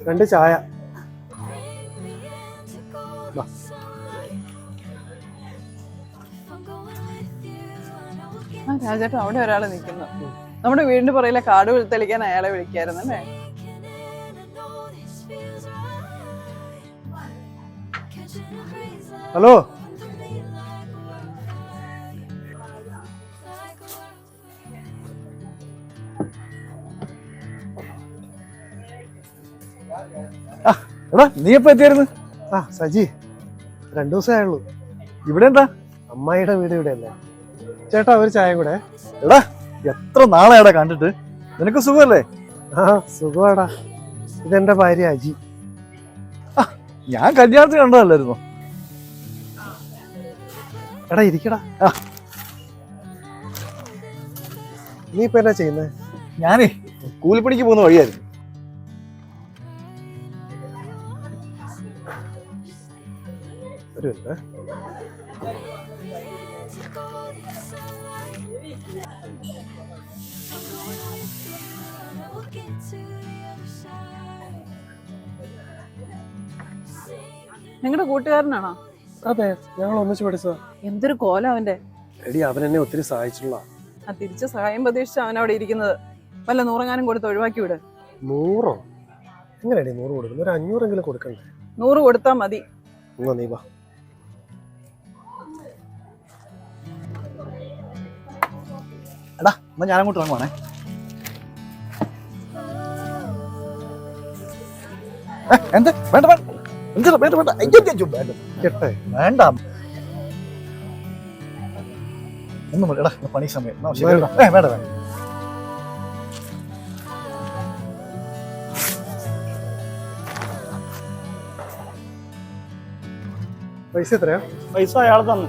2 ചായ. രാജേട്ടൻ അവിടെ ഒരാള് നിൽക്കുന്നു. നമ്മുടെ വീടിന്റെ പുറയിലെ കാട് തെളിക്കാൻ അയാളെ വിളിക്കായിരുന്നു അല്ലേ? ഹലോ, എടാ നീ എപ്പോ എത്തിയായിരുന്നു? സജി, 2 ദിവസമേ ആയുള്ളൂ. ഇവിടെ എന്താ? അമ്മായിയുടെ വീട് ഇവിടെ അല്ലേ. ചേട്ടാ ഒരു ചായ കൂടെ. എടാ എത്ര നാളായടാ കണ്ടിട്ട്. നിനക്ക് സുഖമല്ലേ? സുഖമാടാ. ഇതെന്റെ ഭാര്യ അജി. ഞാൻ കല്യാണത്തിന് കണ്ടതല്ലായിരുന്നു. എടാ ഇരിക്കടാ. നീ ഇപ്പൊ എന്നാ ചെയ്യുന്നേ? ഞാനേ കൂലിപ്പണിക്ക് പോകുന്ന വഴിയായിരുന്നു. ഒരു മിനിറ്റ്. നിങ്ങളുടെ കൂട്ടുകാരനാണോ? അതെ, ഞങ്ങൾ ഒന്നിച്ച് പഠിച്ചതാ. എന്തൊരു കോലം അവന്റെ. എടി അവൻ എന്നെ ഒത്തിരി സഹായിച്ചിട്ടുള്ള. ആ തിരിച്ച സഹായം പ്രതീക്ഷിച്ച അവൻ അവിടെ ഇരിക്കുന്നത്. വല്ല 100 കൊടുത്ത് ഒഴിവാക്കി വിട്. 100? എങ്ങനെയാടി 100 കൊടുക്കുന്നത്? ഒരു 500 കൊടുക്കണ്ടേ? 100 കൊടുത്താ മതി. നീ വാ. എടാ എന്നാ ഞാൻ അങ്ങോട്ട് ഇറങ്ങുവാണേ. എന്ത് വേണ്ട വേണ്ട എന്തിനാ വേണ്ട വേണ്ട വേണ്ട കേട്ടെ വേണ്ട ഒന്നും എടാ പണി സമയം വേണ്ട വേണ്ട. പൈസ എത്രയാ? പൈസ അയാൾ തന്നു.